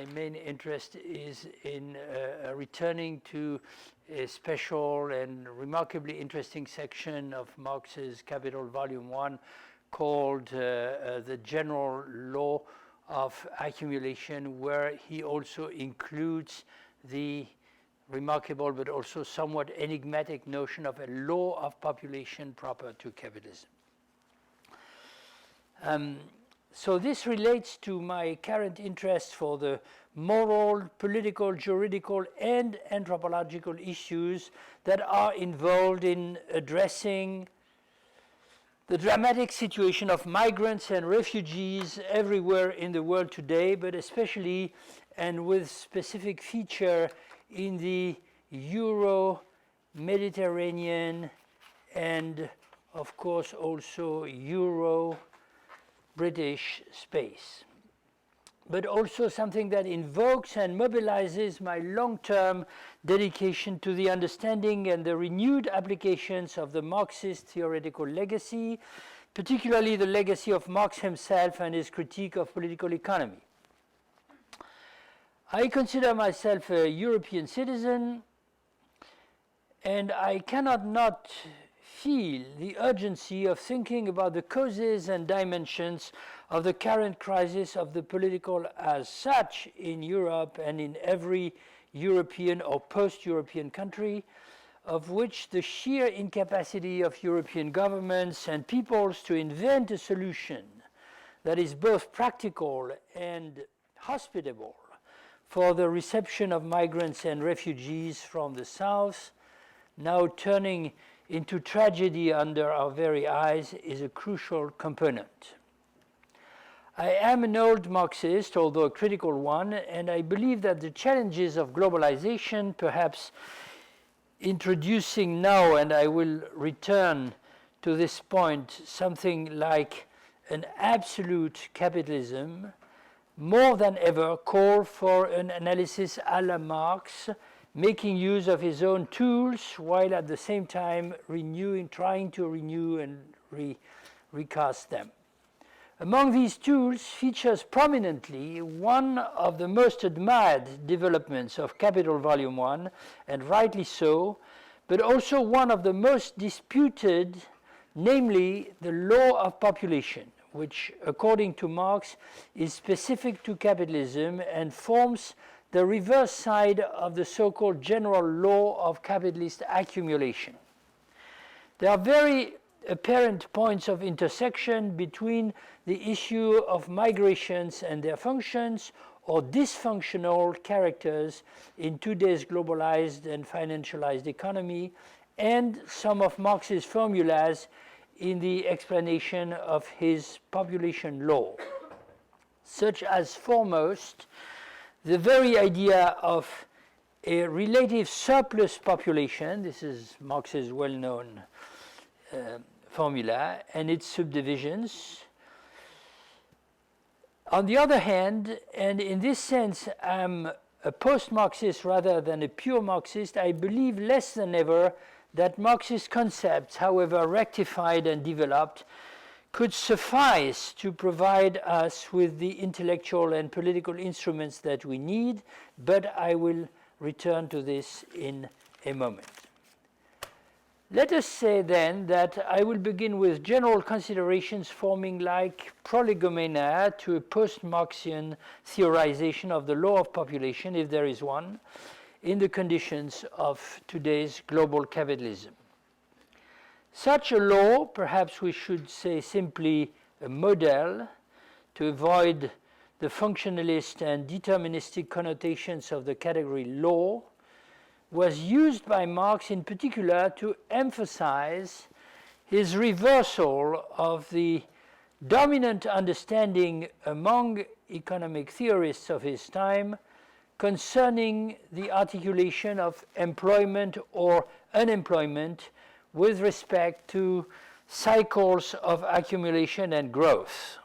my main interest is in returning to a special and remarkably interesting section of Marx's Capital Volume 1 called the General Law of Accumulation, where he also includes the remarkable but also somewhat enigmatic notion of a law of population proper to capitalism. So this relates to my current interest for the moral, political, juridical, and anthropological issues that are involved in addressing the dramatic situation of migrants and refugees everywhere in the world today, but especially and with specific feature in the Euro-Mediterranean and, of course, also Euro-British space. But also something that invokes and mobilizes my long-term dedication to the understanding and the renewed applications of the Marxist theoretical legacy, particularly the legacy of Marx himself and his critique of political economy. I consider myself a European citizen, and I cannot not feel the urgency of thinking about the causes and dimensions of the current crisis of the political as such in Europe and in every European or post-European country, of which the sheer incapacity of European governments and peoples to invent a solution that is both practical and hospitable for the reception of migrants and refugees from the south, now turning into tragedy under our very eyes, is a crucial component. I am an old Marxist, although a critical one, and I believe that the challenges of globalization, perhaps introducing now, and I will return to this point, something like an absolute capitalism, more than ever call for an analysis à la Marx, making use of his own tools while at the same time trying to renew and recast them. Among these tools features prominently one of the most admired developments of Capital Volume 1, and rightly so, but also one of the most disputed, namely the law of population, which, according to Marx, is specific to capitalism and forms the reverse side of the so-called general law of capitalist accumulation. There are very apparent points of intersection between the issue of migrations and their functions or dysfunctional characters in today's globalized and financialized economy and some of Marx's formulas in the explanation of his population law, such as foremost the very idea of a relative surplus population. This is Marx's well-known formula, and its subdivisions. On the other hand, and in this sense I'm a post-Marxist rather than a pure Marxist, I believe less than ever that Marxist concepts, however rectified and developed, could suffice to provide us with the intellectual and political instruments that we need, but I will return to this in a moment. Let us say then that I will begin with general considerations forming like prolegomena to a post-Marxian theorization of the law of population, if there is one, in the conditions of today's global capitalism. Such a law, perhaps we should say simply a model, to avoid the functionalist and deterministic connotations of the category law, was used by Marx in particular to emphasize his reversal of the dominant understanding among economic theorists of his time concerning the articulation of employment or unemployment with respect to cycles of accumulation and growth.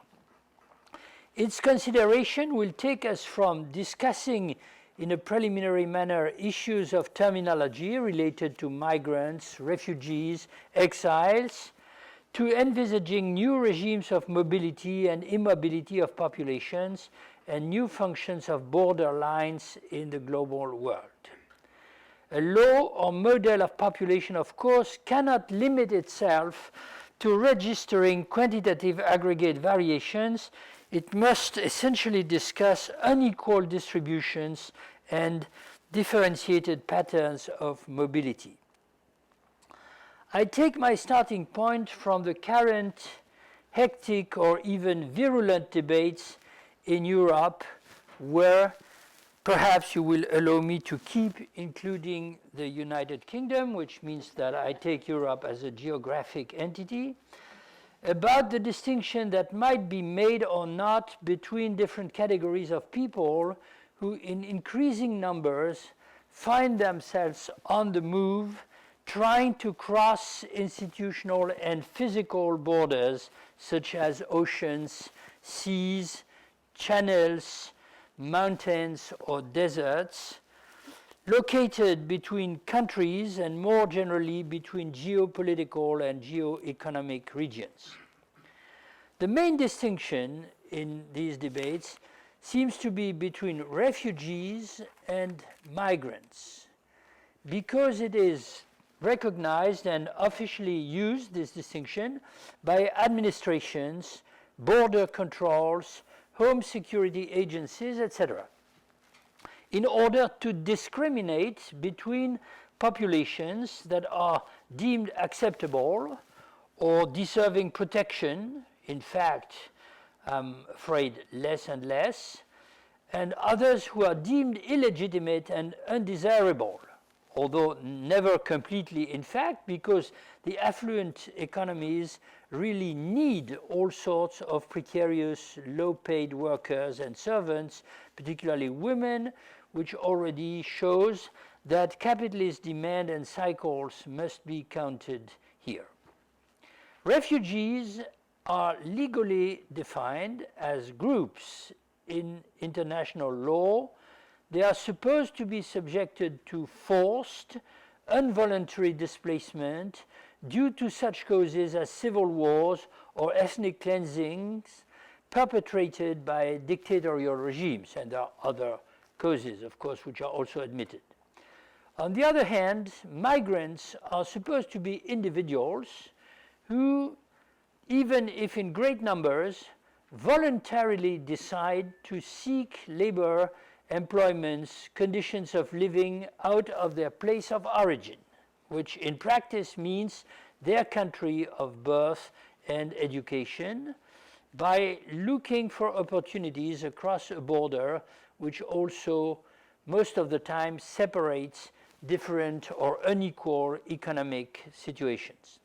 Its consideration will take us from discussing in a preliminary manner issues of terminology related to migrants, refugees, exiles, to envisaging new regimes of mobility and immobility of populations, and new functions of border lines in the global world. A law or model of population, of course, cannot limit itself to registering quantitative aggregate variations. It must essentially discuss unequal distributions and differentiated patterns of mobility. I take my starting point from the current hectic or even virulent debates in Europe, where perhaps you will allow me to keep including the United Kingdom, which means that I take Europe as a geographic entity, about the distinction that might be made or not between different categories of people who in increasing numbers find themselves on the move, trying to cross institutional and physical borders such as oceans, seas, channels, mountains or deserts, located between countries and more generally between geopolitical and geoeconomic regions. The main distinction in these debates seems to be between refugees and migrants, because it is recognized and officially used, this distinction, by administrations, border controls, home security agencies, etc., in order to discriminate between populations that are deemed acceptable or deserving protection, in fact, I'm afraid less and less, and others who are deemed illegitimate and undesirable, although never completely in fact, because the affluent economies really need all sorts of precarious, low-paid workers and servants, particularly women, which already shows that capitalist demand and cycles must be counted here. Refugees are legally defined as groups in international law. They are supposed to be subjected to forced, involuntary displacement due to such causes as civil wars or ethnic cleansings perpetrated by dictatorial regimes. And there are other causes, of course, which are also admitted. On the other hand, migrants are supposed to be individuals who, even if in great numbers, voluntarily decide to seek labor, employments, conditions of living out of their place of origin, which in practice means their country of birth and education, by looking for opportunities across a border which also most of the time separates different or unequal economic situations.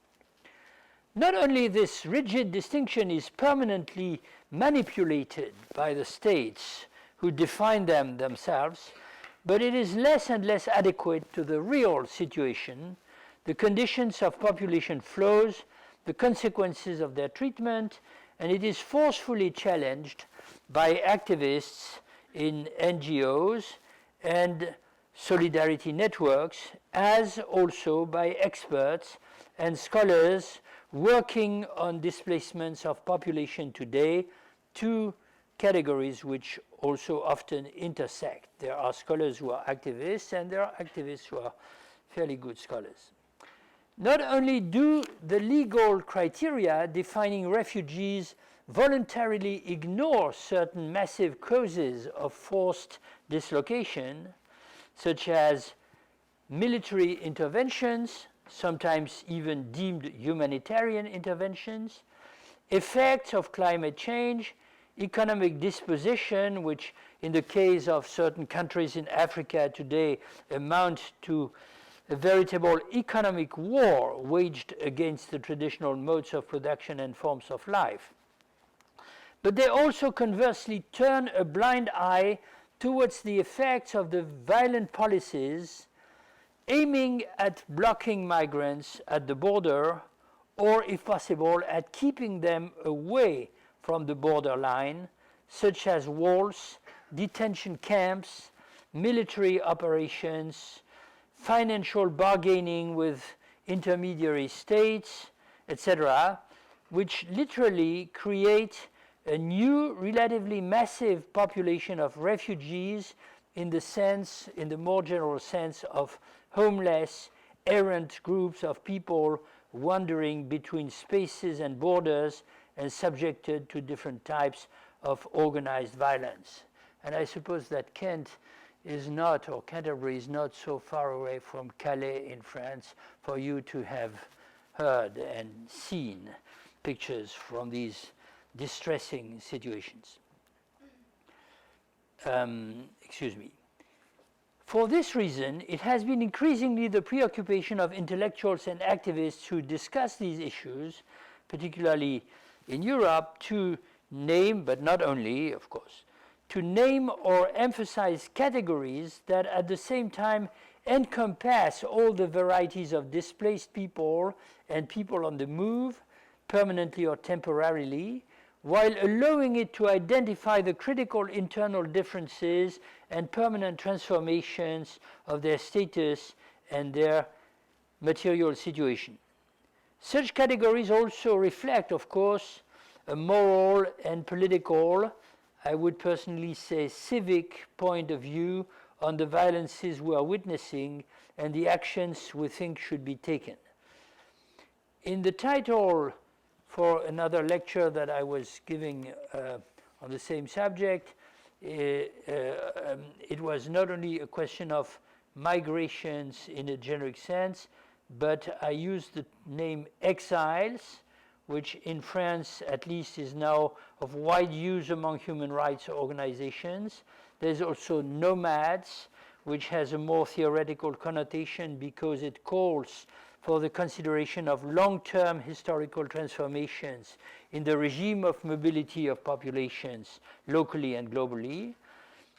Not only this rigid distinction is permanently manipulated by the states who define them themselves, but it is less and less adequate to the real situation, the conditions of population flows, the consequences of their treatment, and it is forcefully challenged by activists in NGOs and solidarity networks, as also by experts and scholars working on displacements of population today, two categories which also often intersect. There are scholars who are activists, and there are activists who are fairly good scholars. Not only do the legal criteria defining refugees voluntarily ignore certain massive causes of forced dislocation, such as military interventions, sometimes even deemed humanitarian interventions, effects of climate change, economic disposition, which in the case of certain countries in Africa today amount to a veritable economic war waged against the traditional modes of production and forms of life. But they also conversely turn a blind eye towards the effects of the violent policies aiming at blocking migrants at the border, or if possible at keeping them away from the borderline, such as walls, detention camps, military operations, financial bargaining with intermediary states, etc., which literally create a new, relatively massive population of refugees in the more general sense of homeless, errant groups of people wandering between spaces and borders and subjected to different types of organized violence. And I suppose that Kent is not, or Canterbury is not so far away from Calais in France for you to have heard and seen pictures from these distressing situations. Excuse me. For this reason, it has been increasingly the preoccupation of intellectuals and activists who discuss these issues, particularly in Europe, to name, but not only, of course, to name or emphasize categories that at the same time encompass all the varieties of displaced people and people on the move, permanently or temporarily, while allowing it to identify the critical internal differences and permanent transformations of their status and their material situation. Such categories also reflect, of course, a moral and political, I would personally say civic point of view on the violences we are witnessing and the actions we think should be taken. In the title for another lecture that I was giving on the same subject, it was not only a question of migrations in a generic sense, but I used the name exiles, which in France at least is now of wide use among human rights organizations. There's also nomads, which has a more theoretical connotation because it calls for the consideration of long-term historical transformations in the regime of mobility of populations locally and globally.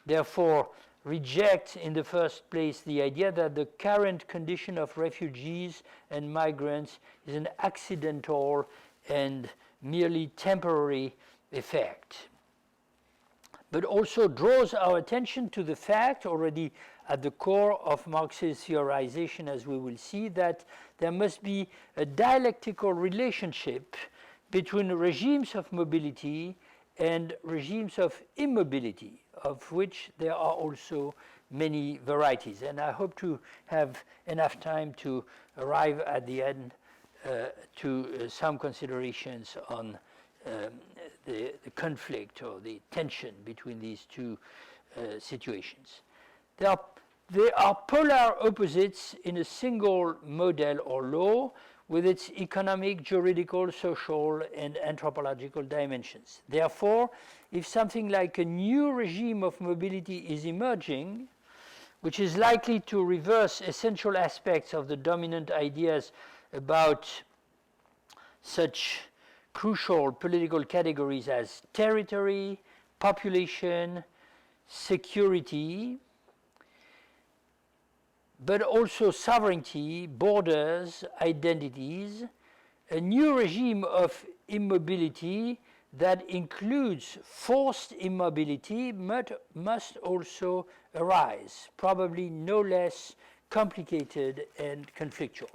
Therefore, reject in the first place the idea that the current condition of refugees and migrants is an accidental and merely temporary effect, but also draws our attention to the fact, already at the core of Marx's theorization, as we will see, that there must be a dialectical relationship between regimes of mobility and regimes of immobility, of which there are also many varieties. And I hope to have enough time to arrive at the end to some considerations on the conflict or the tension between these two situations. They are polar opposites in a single model or law with its economic, juridical, social, and anthropological dimensions. Therefore, if something like a new regime of mobility is emerging, which is likely to reverse essential aspects of the dominant ideas about such crucial political categories as territory, population, security, but also sovereignty, borders, identities, a new regime of immobility that includes forced immobility must also arise, probably no less complicated and conflictual.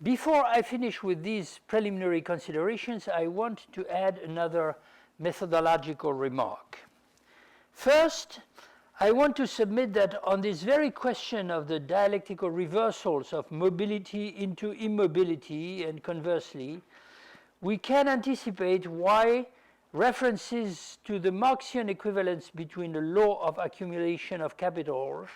Before I finish with these preliminary considerations, I want to add another methodological remark. First, I want to submit that on this very question of the dialectical reversals of mobility into immobility and conversely, we can anticipate why references to the Marxian equivalence between the law of accumulation of capital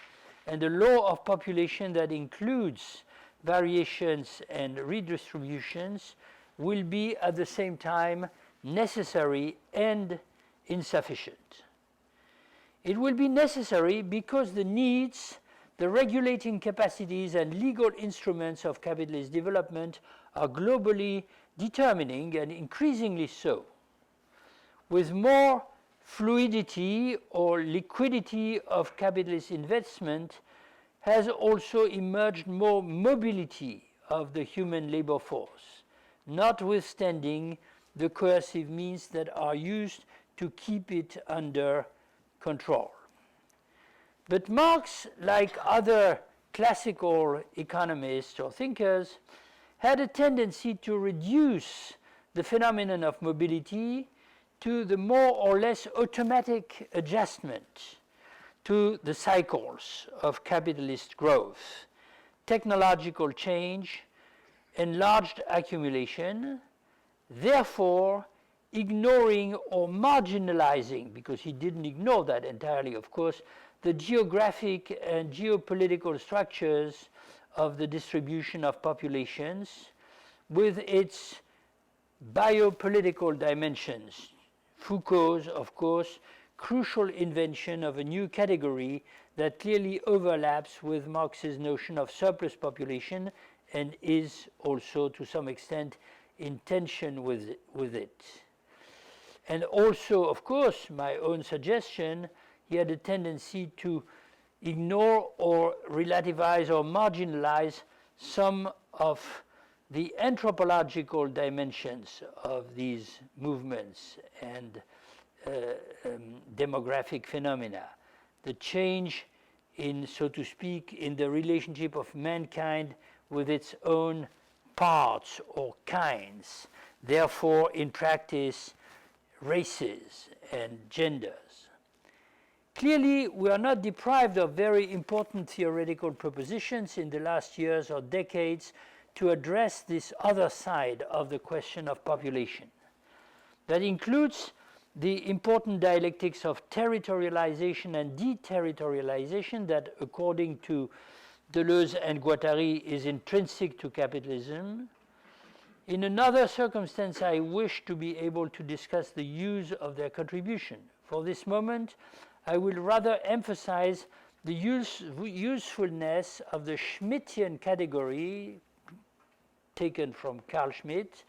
and the law of population that includes variations and redistributions will be at the same time necessary and insufficient. It will be necessary because the needs, the regulating capacities and legal instruments of capitalist development are globally determining and increasingly so. With more fluidity or liquidity of capitalist investment has also emerged more mobility of the human labor force, notwithstanding the coercive means that are used to keep it under control. But Marx, like other classical economists or thinkers, had a tendency to reduce the phenomenon of mobility to the more or less automatic adjustment to the cycles of capitalist growth, technological change, enlarged accumulation, therefore ignoring or marginalizing, because he didn't ignore that entirely, of course, the geographic and geopolitical structures of the distribution of populations with its biopolitical dimensions. Foucault's, of course, crucial invention of a new category that clearly overlaps with Marx's notion of surplus population and is also to some extent in tension with it. And also, of course, my own suggestion, he had a tendency to ignore or relativize or marginalize some of the anthropological dimensions of these movements and demographic phenomena. The change in, so to speak, in the relationship of mankind with its own parts or kinds, therefore, in practice, races and genders. Clearly, we are not deprived of very important theoretical propositions in the last years or decades to address this other side of the question of population. That includes the important dialectics of territorialization and deterritorialization that, according to Deleuze and Guattari, is intrinsic to capitalism. In another circumstance, I wish to be able to discuss the use of their contribution. For this moment, I will rather emphasize the usefulness of the Schmittian category, taken from Carl Schmitt,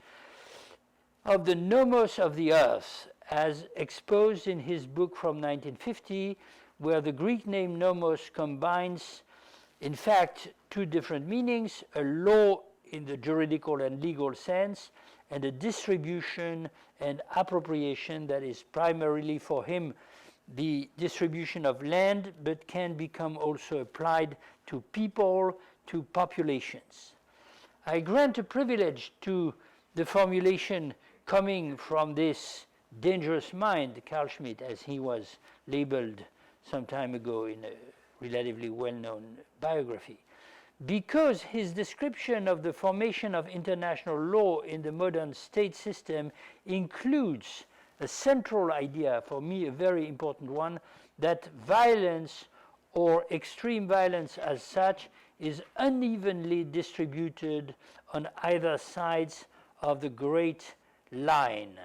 of the nomos of the earth, as exposed in his book from 1950, where the Greek name nomos combines, in fact, two different meanings, a law in the juridical and legal sense, and a distribution and appropriation that is primarily for him the distribution of land, but can become also applied to people, to populations. I grant a privilege to the formulation coming from this dangerous mind, Carl Schmitt, as he was labeled some time ago in a relatively well-known biography, because his description of the formation of international law in the modern state system includes a central idea, for me a very important one, that violence or extreme violence as such is unevenly distributed on either sides of the great line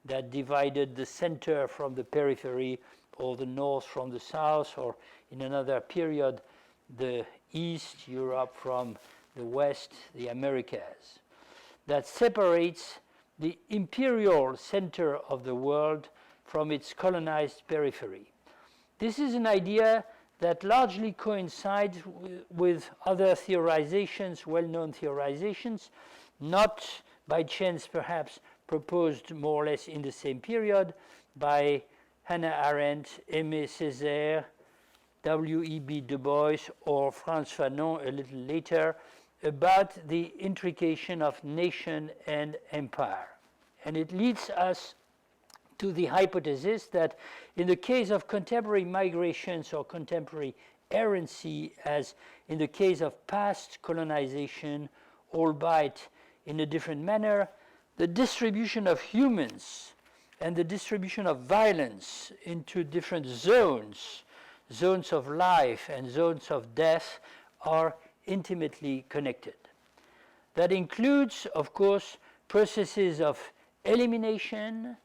that divided the center from the periphery, or the north from the south, or in another period, the East, Europe from the West, the Americas, that separates the imperial center of the world from its colonized periphery. This is an idea that largely coincides with other theorizations, well-known theorizations, not by chance perhaps proposed more or less in the same period by Hannah Arendt, Aimé Césaire, W.E.B. Du Bois, or Frantz Fanon a little later, about the intrication of nation and empire. And it leads us to the hypothesis that in the case of contemporary migrations or contemporary errancy, as in the case of past colonization, albeit in a different manner, the distribution of humans and the distribution of violence into different zones, zones of life and zones of death, are intimately connected. That includes, of course, processes of elimination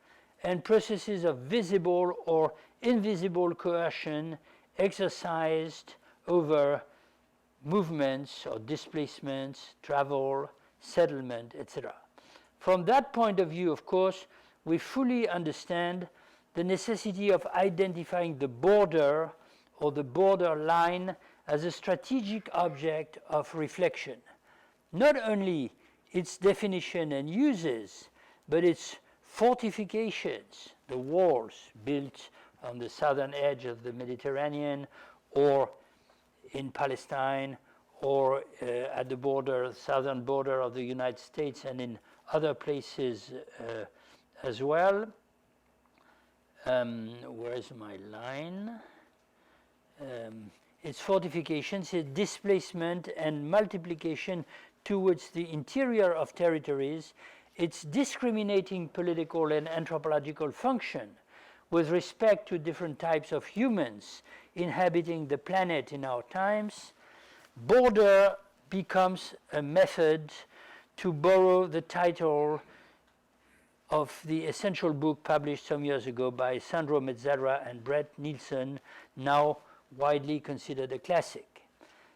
and processes of visible or invisible coercion exercised over movements or displacements, travel, settlement, etc. From that point of view, of course, we fully understand the necessity of identifying the border or the border line as a strategic object of reflection. Not only its definition and uses, but its fortifications, the walls built on the southern edge of the Mediterranean, or in Palestine, or at the border, southern border of the United States and in other places as well. Where's my line? Its fortifications, its displacement and multiplication towards the interior of territories, its discriminating political and anthropological function with respect to different types of humans inhabiting the planet in our times, border becomes a method, to borrow the title of the essential book published some years ago by Sandro Mezzadra and Brett Nielsen, now widely considered a classic.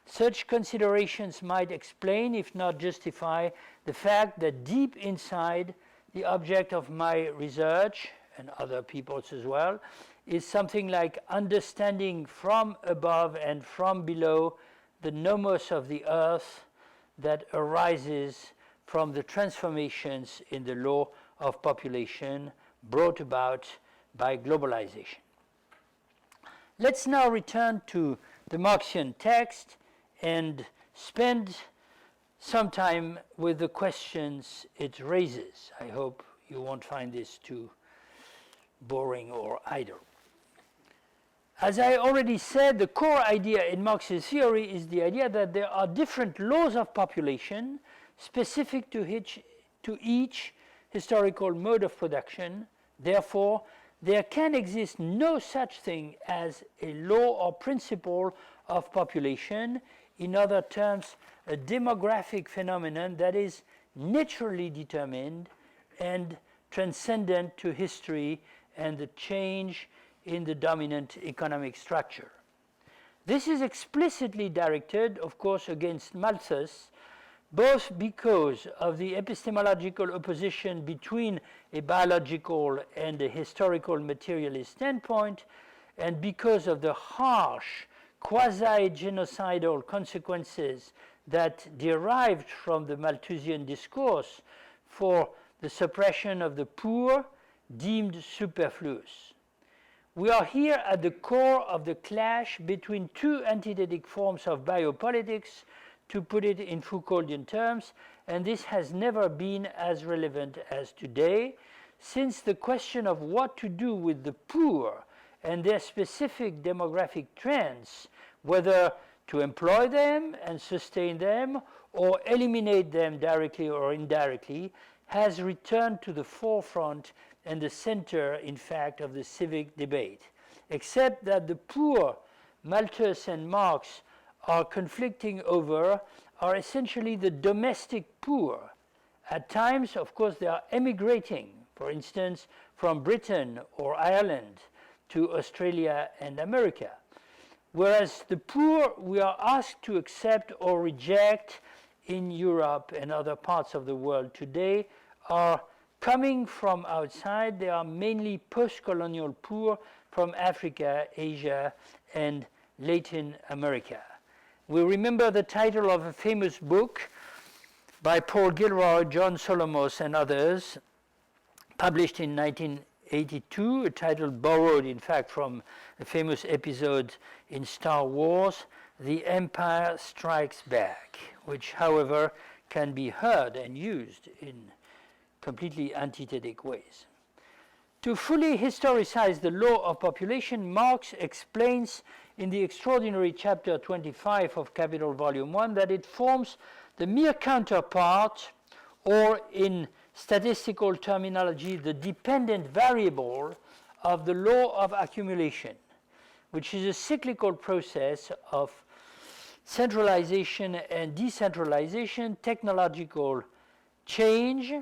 Such considerations might explain, if not justify, the fact that deep inside the object of my research, and other people's as well, is something like understanding from above and from below the nomos of the earth that arises from the transformations in the law of population brought about by globalization. Let's now return to the Marxian text and spend some time with the questions it raises. I hope you won't find this too boring or idle. As I already said, the core idea in Marxist theory is the idea that there are different laws of population specific to each historical mode of production. Therefore, there can exist no such thing as a law or principle of population. In other terms, a demographic phenomenon that is naturally determined and transcendent to history and the change in the dominant economic structure. This is explicitly directed, of course, against Malthus, both because of the epistemological opposition between a biological and a historical materialist standpoint, and because of the harsh, quasi-genocidal consequences that derived from the Malthusian discourse for the suppression of the poor deemed superfluous. We are here at the core of the clash between two antithetic forms of biopolitics, to put it in Foucauldian terms, and this has never been as relevant as today, since the question of what to do with the poor and their specific demographic trends, whether to employ them and sustain them or eliminate them directly or indirectly, has returned to the forefront and the center, in fact, of the civic debate. Except that the poor Malthus and Marx are conflicting over are essentially the domestic poor. At times, of course, they are emigrating, for instance, from Britain or Ireland to Australia and America. Whereas the poor we are asked to accept or reject in Europe and other parts of the world today are coming from outside. They are mainly post-colonial poor from Africa, Asia, and Latin America. We remember the title of a famous book by Paul Gilroy, John Solomos, and others, published in 1982, a title borrowed, in fact, from a famous episode in Star Wars, The Empire Strikes Back, which, however, can be heard and used in completely antithetic ways. To fully historicize the law of population, Marx explains in the extraordinary chapter 25 of Capital Volume 1 that it forms the mere counterpart, or in statistical terminology, the dependent variable of the law of accumulation, which is a cyclical process of centralization and decentralization, technological change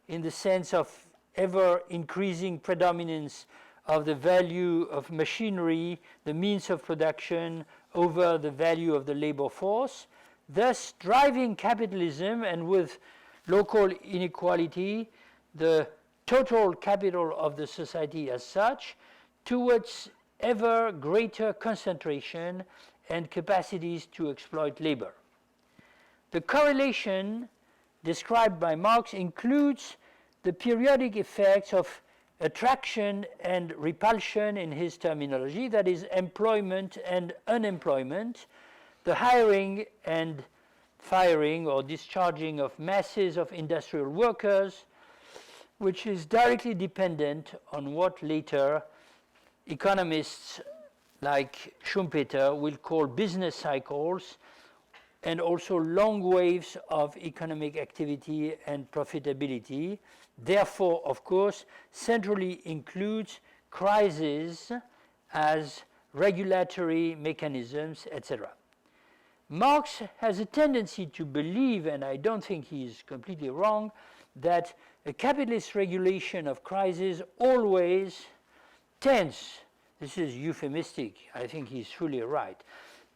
in the sense of ever increasing predominance of the value of machinery, the means of production, over the value of the labor force, thus driving capitalism, and with local inequality, the total capital of the society as such, towards ever greater concentration and capacities to exploit labor. The correlation described by Marx includes the periodic effects of attraction and repulsion in his terminology, that is, employment and unemployment, the hiring and firing or discharging of masses of industrial workers, which is directly dependent on what later economists like Schumpeter will call business cycles, and also long waves of economic activity and profitability. Therefore, of course, centrally includes crises as regulatory mechanisms, etc. Marx has a tendency to believe, and I don't think he is completely wrong, that a capitalist regulation of crises always tends, this is euphemistic, I think he's fully right,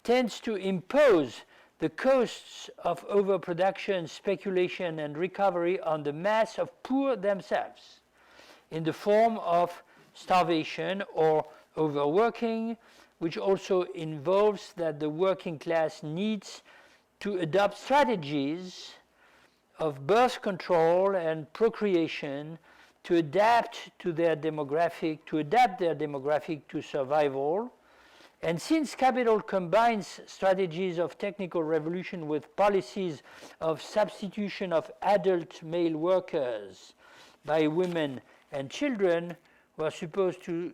tends to impose the costs of overproduction, speculation, and recovery on the mass of poor themselves in the form of starvation or overworking, which also involves that the working class needs to adopt strategies of birth control and procreation to adapt to their demographic, to survival. And since capital combines strategies of technical revolution with policies of substitution of adult male workers by women and children who are supposed to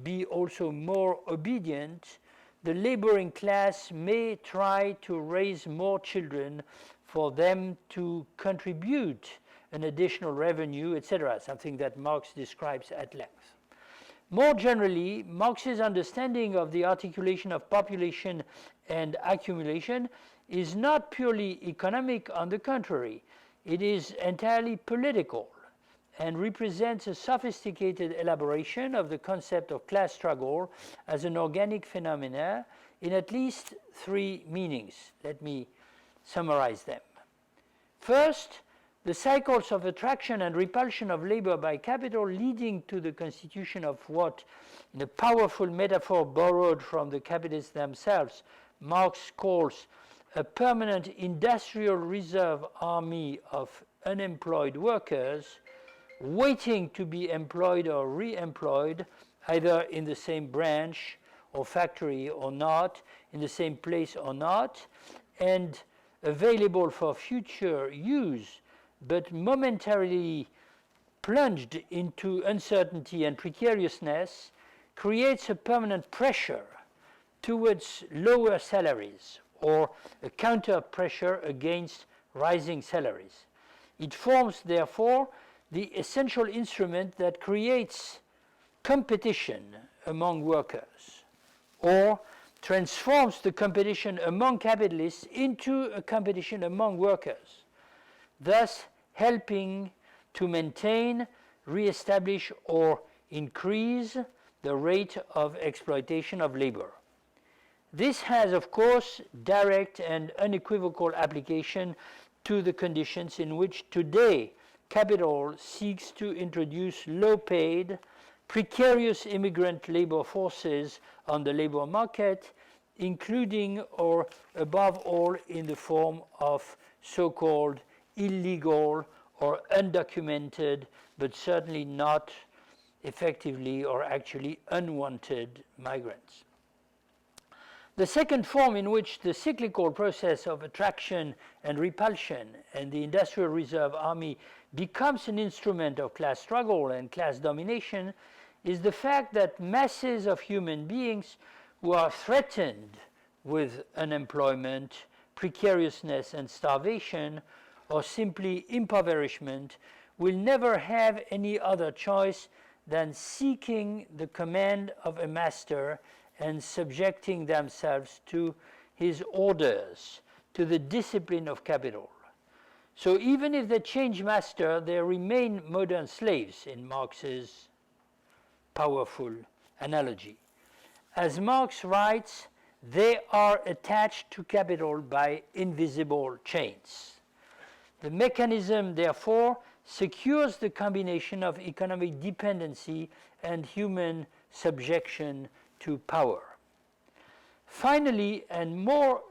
be also more obedient, the laboring class may try to raise more children for them to contribute an additional revenue, etc., something that Marx describes at length. More generally, Marx's understanding of the articulation of population and accumulation is not purely economic, on the contrary. It is entirely political and represents a sophisticated elaboration of the concept of class struggle as an organic phenomena in at least three meanings. Let me summarize them. First, the cycles of attraction and repulsion of labor by capital leading to the constitution of what, in a powerful metaphor borrowed from the capitalists themselves, Marx calls a permanent industrial reserve army of unemployed workers waiting to be employed or re-employed, either in the same branch or factory or not, in the same place or not, and available for future use, but momentarily plunged into uncertainty and precariousness, creates a permanent pressure towards lower salaries or a counter pressure against rising salaries. It forms, therefore, the essential instrument that creates competition among workers, or transforms the competition among capitalists into a competition among workers, thus helping to maintain, re-establish, or increase the rate of exploitation of labor. This has, of course, direct and unequivocal application to the conditions in which today capital seeks to introduce low-paid, precarious immigrant labor forces on the labor market, including or above all in the form of so-called illegal or undocumented, but certainly not effectively or actually unwanted migrants. The second form in which the cyclical process of attraction and repulsion and the industrial reserve army becomes an instrument of class struggle and class domination is the fact that masses of human beings who are threatened with unemployment, precariousness, and starvation, or simply impoverishment, will never have any other choice than seeking the command of a master and subjecting themselves to his orders, to the discipline of capital. So even if they change master, they remain modern slaves, in Marx's powerful analogy. As Marx writes, they are attached to capital by invisible chains. The mechanism, therefore, secures the combination of economic dependency and human subjection to power. Finally, and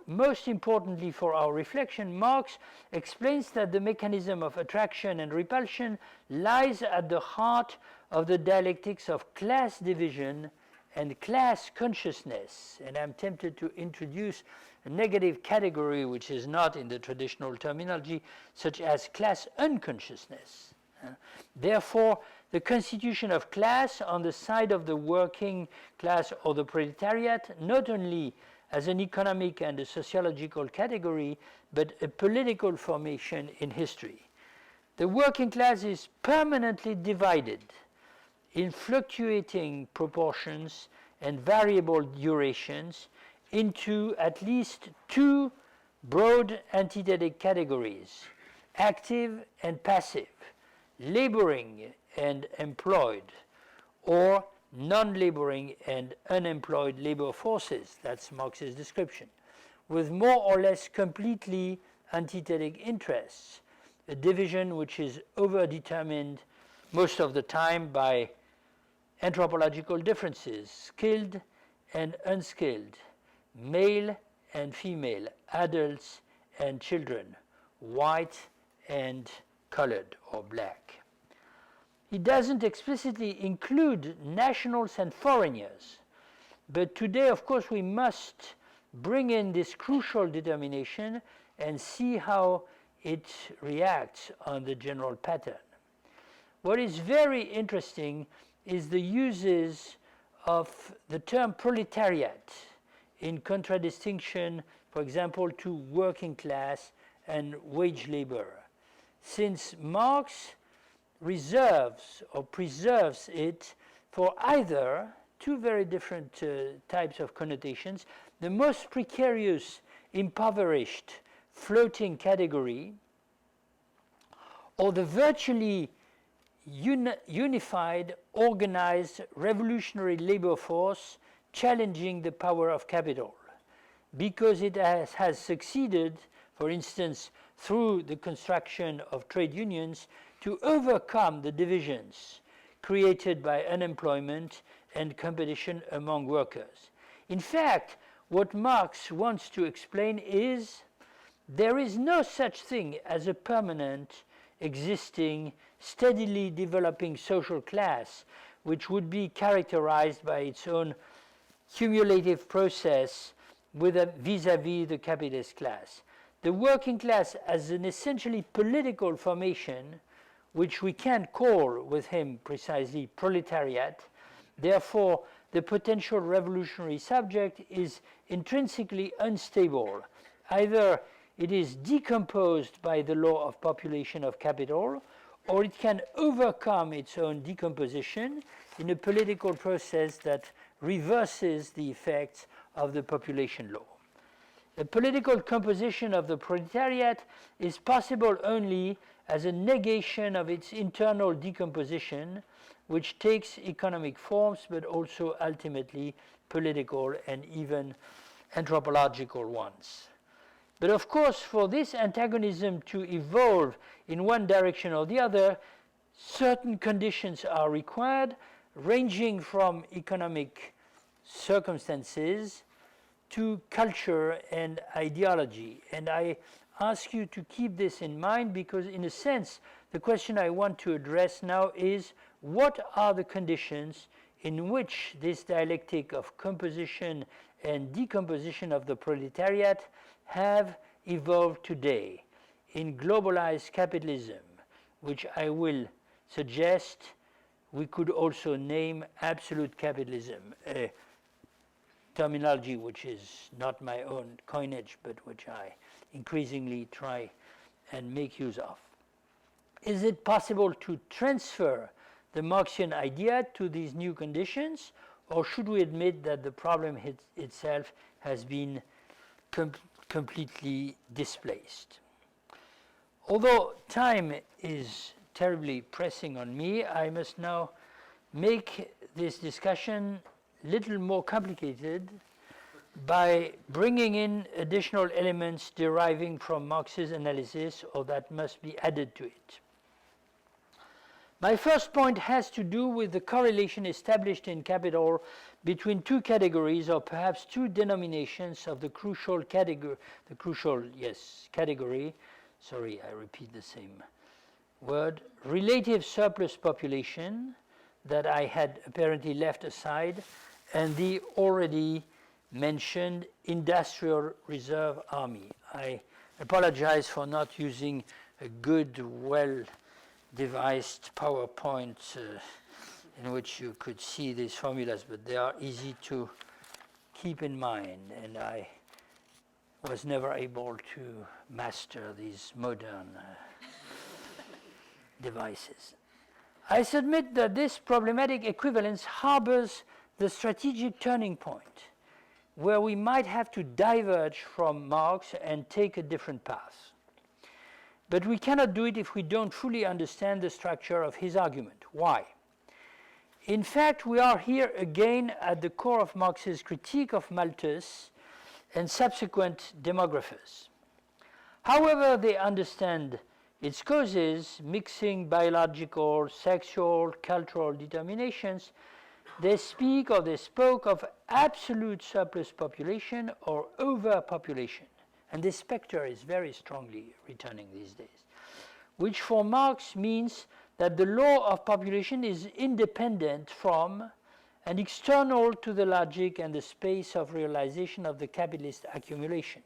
most importantly for our reflection, Marx explains that the mechanism of attraction and repulsion lies at the heart of the dialectics of class division and class consciousness. And I'm tempted to introduce a negative category which is not in the traditional terminology, such as class unconsciousness. Therefore, the constitution of class on the side of the working class or the proletariat, not only as an economic and a sociological category, but a political formation in history. The working class is permanently divided in fluctuating proportions and variable durations into at least two broad antithetic categories, active and passive, laboring and employed, or non-laboring and unemployed labor forces, that's Marx's description, with more or less completely antithetic interests, a division which is overdetermined most of the time by anthropological differences, skilled and unskilled, male and female, adults and children, white and colored or black. He doesn't explicitly include nationals and foreigners, but today, of course, we must bring in this crucial determination and see how it reacts on the general pattern. What is very interesting is the uses of the term proletariat in contradistinction, for example, to working class and wage labor, since Marx reserves or preserves it for either two very different types of connotations, the most precarious, impoverished, floating category, or the virtually unified, organized, revolutionary labor force challenging the power of capital, because it has succeeded, for instance, through the construction of trade unions, to overcome the divisions created by unemployment and competition among workers. In fact, what Marx wants to explain is there is no such thing as a permanent, existing, steadily developing social class which would be characterized by its own cumulative process with vis-à-vis the capitalist class. The working class as an essentially political formation, which we can't call with him precisely proletariat. Therefore, the potential revolutionary subject is intrinsically unstable. Either it is decomposed by the law of population of capital, or it can overcome its own decomposition in a political process that reverses the effects of the population law. The political composition of the proletariat is possible only as a negation of its internal decomposition, which takes economic forms but also ultimately political and even anthropological ones. But of course, for this antagonism to evolve in one direction or the other, certain conditions are required, ranging from economic circumstances to culture and ideology. And I ask you to keep this in mind because, in a sense, the question I want to address now is what are the conditions in which this dialectic of composition and decomposition of the proletariat have evolved today in globalized capitalism, which I will suggest we could also name absolute capitalism, a terminology which is not my own coinage, but which I increasingly try and make use of. Is it possible to transfer the Marxian idea to these new conditions, or should we admit that the problem itself has been completely displaced? Although time is terribly pressing on me, I must now make this discussion a little more complicated by bringing in additional elements deriving from Marx's analysis or that must be added to it. My first point has to do with the correlation established in Capital between two categories, or perhaps two denominations of the crucial category, sorry, I repeat the same word, relative surplus population that I had apparently left aside, and the already mentioned Industrial Reserve Army. I apologize for not using a good, well-devised PowerPoint in which you could see these formulas, but they are easy to keep in mind, and I was never able to master these modern devices. I submit that this problematic equivalence harbors the strategic turning point where we might have to diverge from Marx and take a different path. But we cannot do it if we don't fully understand the structure of his argument. Why? In fact, we are here again at the core of Marx's critique of Malthus and subsequent demographers. However they understand its causes, mixing biological, sexual, cultural determinations, they speak or they spoke of absolute surplus population or overpopulation. And this specter is very strongly returning these days, which for Marx means that the law of population is independent from and external to the logic and the space of realization of the capitalist accumulation.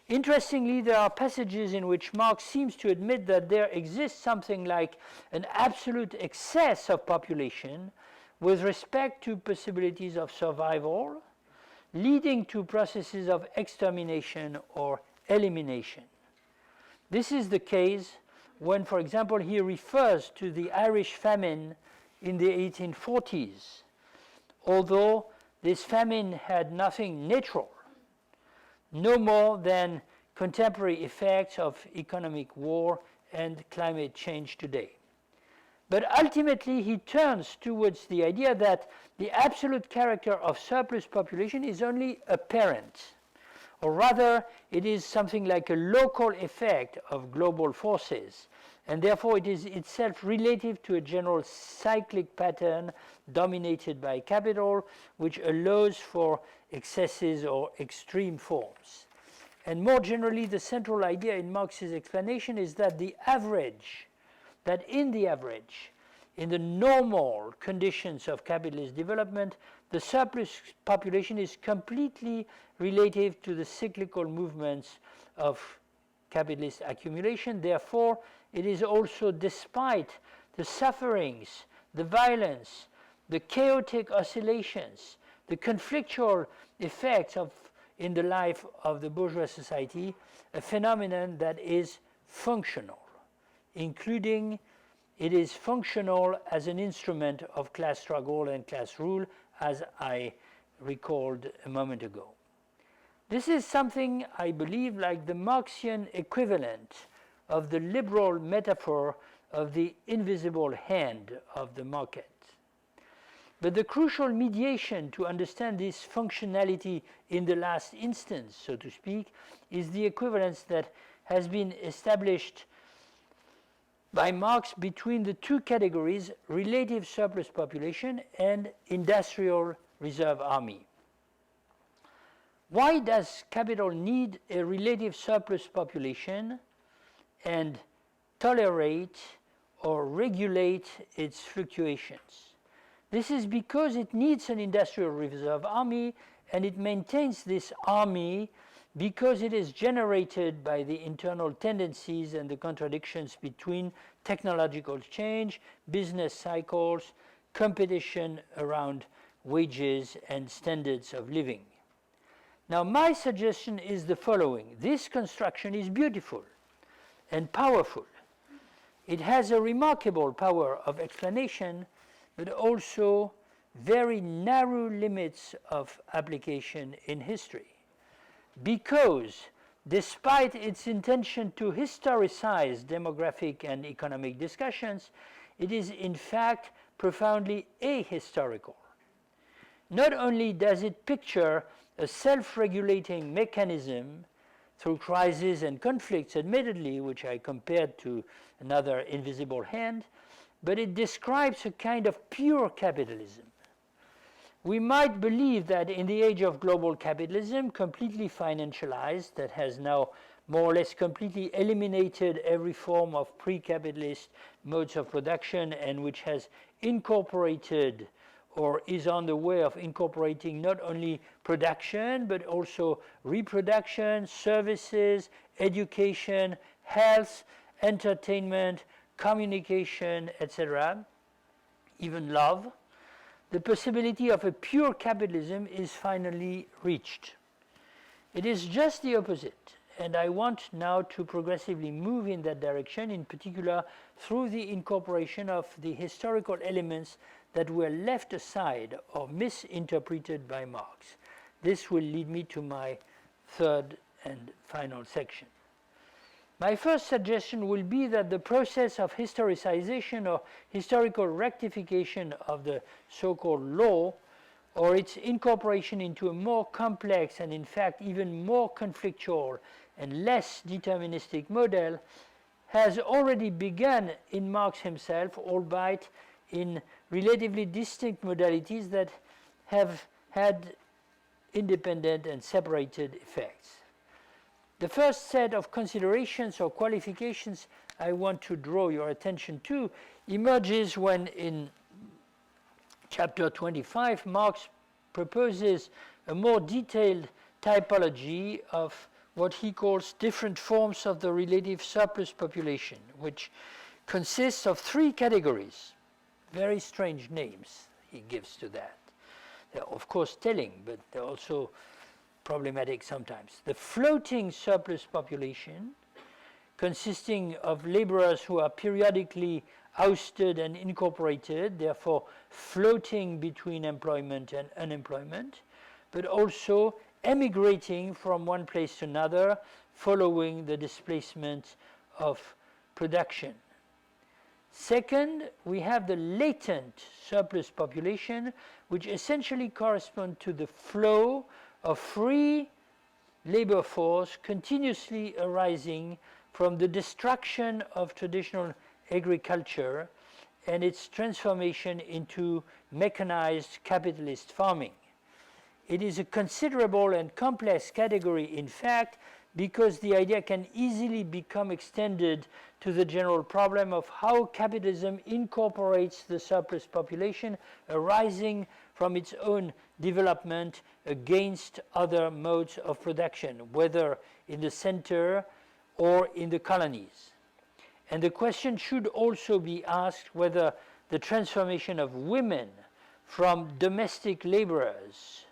Interestingly, there are passages in which Marx seems to admit that there exists something like an absolute excess of population with respect to possibilities of survival, leading to processes of extermination or elimination. This is the case when, for example, he refers to the Irish famine in the 1840s, although this famine had nothing natural, no more than contemporary effects of economic war and climate change today. But ultimately, he turns towards the idea that the absolute character of surplus population is only apparent, or rather, it is something like a local effect of global forces, and therefore it is itself relative to a general cyclic pattern dominated by capital, which allows for excesses or extreme forms. And more generally, the central idea in Marx's explanation is that in the normal conditions of capitalist development, the surplus population is completely relative to the cyclical movements of capitalist accumulation. Therefore, it is also despite the sufferings, the violence, the chaotic oscillations, the conflictual effects in the life of the bourgeois society, a phenomenon that is functional, including it is functional as an instrument of class struggle and class rule, as I recalled a moment ago. This is something, I believe, like the Marxian equivalent of the liberal metaphor of the invisible hand of the market. But the crucial mediation to understand this functionality in the last instance, so to speak, is the equivalence that has been established by Marx between the two categories, relative surplus population and industrial reserve army. Why does capital need a relative surplus population and tolerate or regulate its fluctuations? This is because it needs an industrial reserve army, and it maintains this army because it is generated by the internal tendencies and the contradictions between technological change, business cycles, competition around wages and standards of living. Now, my suggestion is the following. This construction is beautiful and powerful. It has a remarkable power of explanation, but also very narrow limits of application in history. Because despite its intention to historicize demographic and economic discussions, it is in fact profoundly ahistorical. Not only does it picture a self-regulating mechanism through crises and conflicts, admittedly, which I compared to another invisible hand, but it describes a kind of pure capitalism. We might believe that in the age of global capitalism, completely financialized, that has now more or less completely eliminated every form of pre-capitalist modes of production and which has incorporated or is on the way of incorporating not only production, but also reproduction, services, education, health, entertainment, communication, etc., even love, the possibility of a pure capitalism is finally reached. It is just the opposite, and I want now to progressively move in that direction, in particular through the incorporation of the historical elements that were left aside or misinterpreted by Marx. This will lead me to my third and final section. My first suggestion will be that the process of historicization or historical rectification of the so-called law, or its incorporation into a more complex and in fact even more conflictual and less deterministic model, has already begun in Marx himself, albeit in relatively distinct modalities that have had independent and separated effects. The first set of considerations or qualifications I want to draw your attention to emerges when in chapter 25 Marx proposes a more detailed typology of what he calls different forms of the relative surplus population, which consists of three categories. Very strange names he gives to that. They're of course telling, but they're also problematic sometimes. The floating surplus population, consisting of laborers who are periodically ousted and incorporated, therefore floating between employment and unemployment, but also emigrating from one place to another following the displacement of production. Second, we have the latent surplus population, which essentially correspond to the flow of free labor force continuously arising from the destruction of traditional agriculture and its transformation into mechanized capitalist farming. It is a considerable and complex category, in fact, because the idea can easily become extended to the general problem of how capitalism incorporates the surplus population arising from its own development against other modes of production, whether in the center or in the colonies. And the question should also be asked whether the transformation of women from domestic laborers,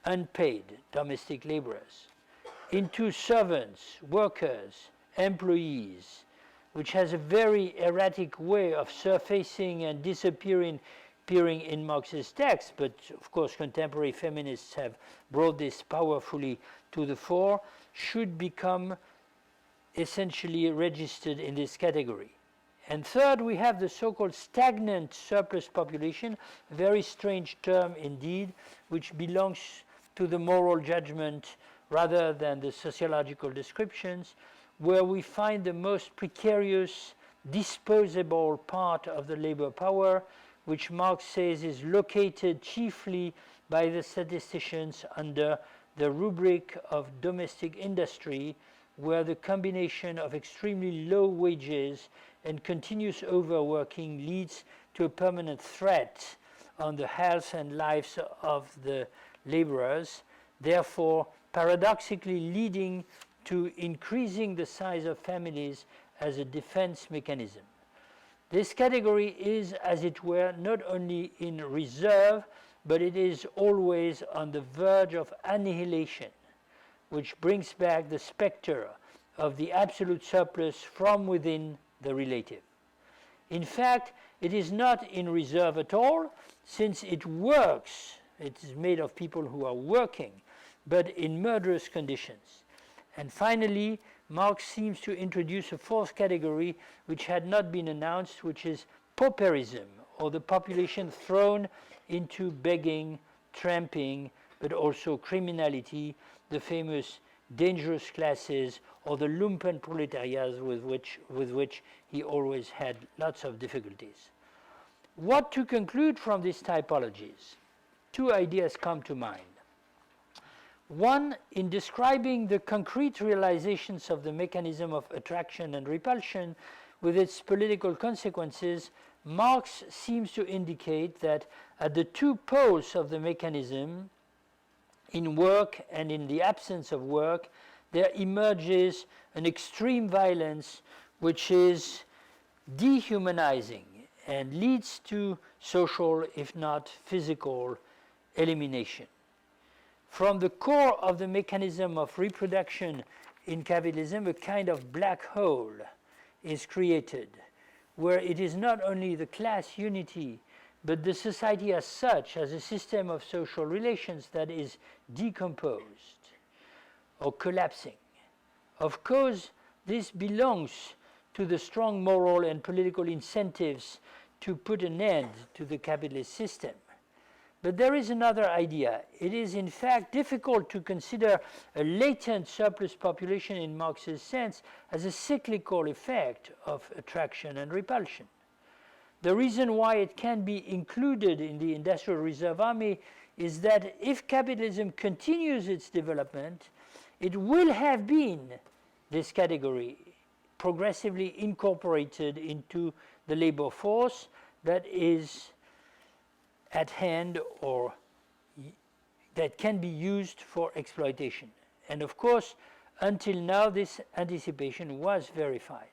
unpaid domestic laborers, into servants, workers, employees, which has a very erratic way of surfacing and disappearing in Marxist texts, but of course contemporary feminists have brought this powerfully to the fore, should become essentially registered in this category. And third, we have the so-called stagnant surplus population, a very strange term indeed, which belongs to the moral judgment rather than the sociological descriptions, where we find the most precarious, disposable part of the labor power, which Marx says is located chiefly by the statisticians under the rubric of domestic industry, where the combination of extremely low wages and continuous overworking leads to a permanent threat on the health and lives of the laborers, therefore paradoxically leading to increasing the size of families as a defense mechanism. This category is, as it were, not only in reserve, but it is always on the verge of annihilation, which brings back the specter of the absolute surplus from within the relative. In fact, it is not in reserve at all, since it works. It is made of people who are working, but in murderous conditions. And finally, Marx seems to introduce a fourth category which had not been announced, which is pauperism, or the population thrown into begging, tramping, but also criminality, the famous dangerous classes, or the lumpen proletariat with which he always had lots of difficulties. What to conclude from these typologies? Two ideas come to mind. One, in describing the concrete realizations of the mechanism of attraction and repulsion, with its political consequences, Marx seems to indicate that at the two poles of the mechanism, in work and in the absence of work, there emerges an extreme violence which is dehumanizing and leads to social, if not physical, elimination. From the core of the mechanism of reproduction in capitalism, a kind of black hole is created, where it is not only the class unity, but the society as such, as a system of social relations that is decomposed or collapsing. Of course, this belongs to the strong moral and political incentives to put an end to the capitalist system. But there is another idea. It is in fact difficult to consider a latent surplus population in Marx's sense as a cyclical effect of attraction and repulsion. The reason why it can be included in the industrial reserve army is that if capitalism continues its development, it will have been this category progressively incorporated into the labor force that is at hand or that can be used for exploitation. And of course, until now, this anticipation was verified.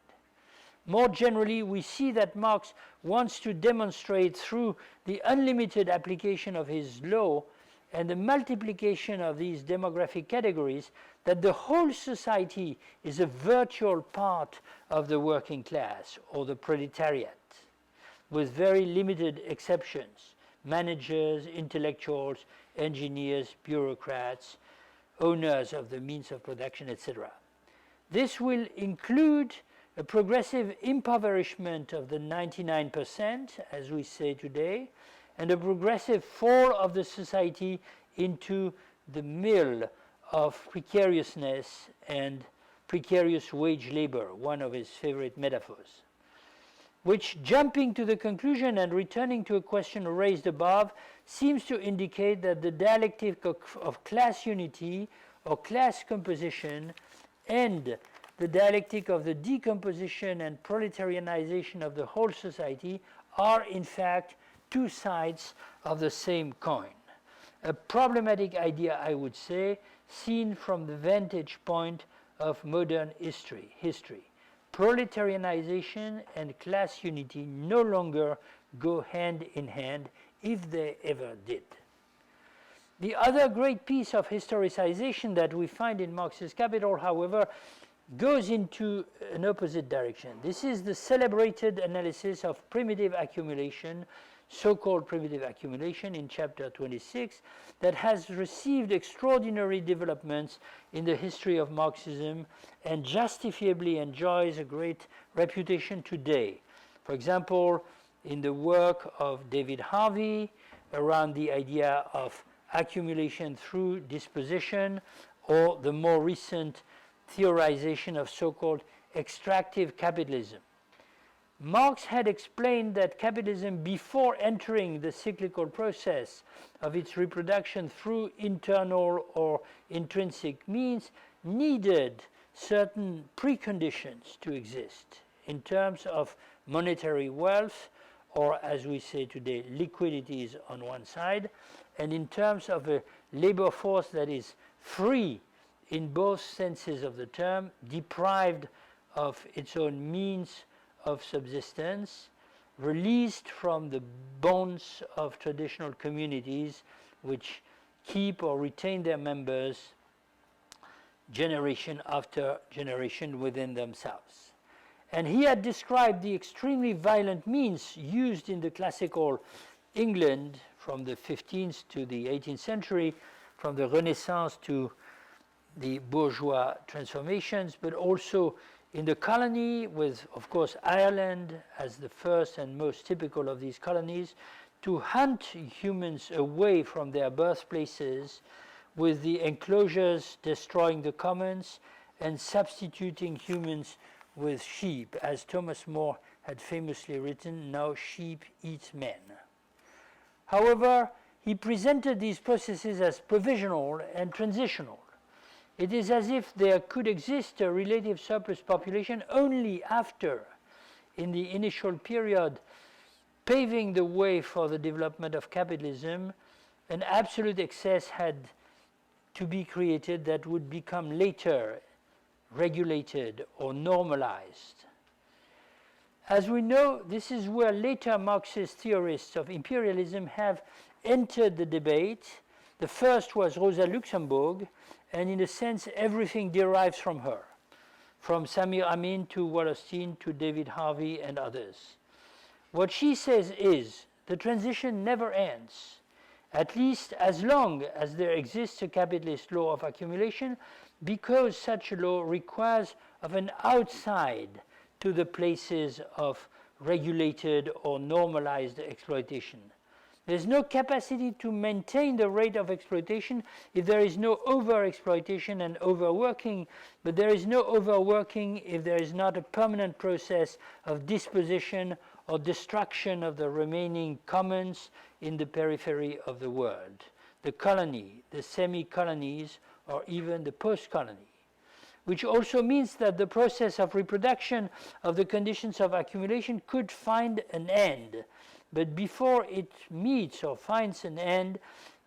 More generally, we see that Marx wants to demonstrate through the unlimited application of his law and the multiplication of these demographic categories that the whole society is a virtual part of the working class or the proletariat, with very limited exceptions: managers, intellectuals, engineers, bureaucrats, owners of the means of production, etc. This will include a progressive impoverishment of the 99%, as we say today, and a progressive fall of the society into the mill of precariousness and precarious wage labor, one of his favorite metaphors, which, jumping to the conclusion and returning to a question raised above, seems to indicate that the dialectic of class unity or class composition and the dialectic of the decomposition and proletarianization of the whole society are in fact two sides of the same coin. A problematic idea, I would say, seen from the vantage point of modern history. Proletarianization and class unity no longer go hand in hand, if they ever did. The other great piece of historicization that we find in Marx's Capital, however, goes into an opposite direction. This is the celebrated analysis of primitive accumulation, so-called primitive accumulation in chapter 26, that has received extraordinary developments in the history of Marxism and justifiably enjoys a great reputation today. For example, in the work of David Harvey around the idea of accumulation through disposition, or the more recent theorization of so-called extractive capitalism. Marx had explained that capitalism, before entering the cyclical process of its reproduction through internal or intrinsic means, needed certain preconditions to exist in terms of monetary wealth, or as we say today, liquidities on one side, and in terms of a labor force that is free in both senses of the term, deprived of its own means of subsistence, released from the bonds of traditional communities which keep or retain their members generation after generation within themselves. And he had described the extremely violent means used in the classical England from the 15th to the 18th century, from the Renaissance to the bourgeois transformations, but also in the colony with, of course, Ireland as the first and most typical of these colonies, to hunt humans away from their birthplaces, with the enclosures destroying the commons and substituting humans with sheep. As Thomas More had famously written, "Now sheep eat men." However, he presented these processes as provisional and transitional. It is as if there could exist a relative surplus population only after in the initial period, paving the way for the development of capitalism, an absolute excess had to be created that would become later regulated or normalized. As we know, this is where later Marxist theorists of imperialism have entered the debate. The first was Rosa Luxemburg, and in a sense everything derives from her, from Samir Amin to Wallerstein to David Harvey and others. What she says is, the transition never ends, at least as long as there exists a capitalist law of accumulation, because such a law requires of an outside to the places of regulated or normalized exploitation. There's no capacity to maintain the rate of exploitation if there is no overexploitation and overworking, but there is no overworking if there is not a permanent process of disposition or destruction of the remaining commons in the periphery of the world, the colony, the semi-colonies, or even the post-colony. Which also means that the process of reproduction of the conditions of accumulation could find an end. But before it meets or finds an end,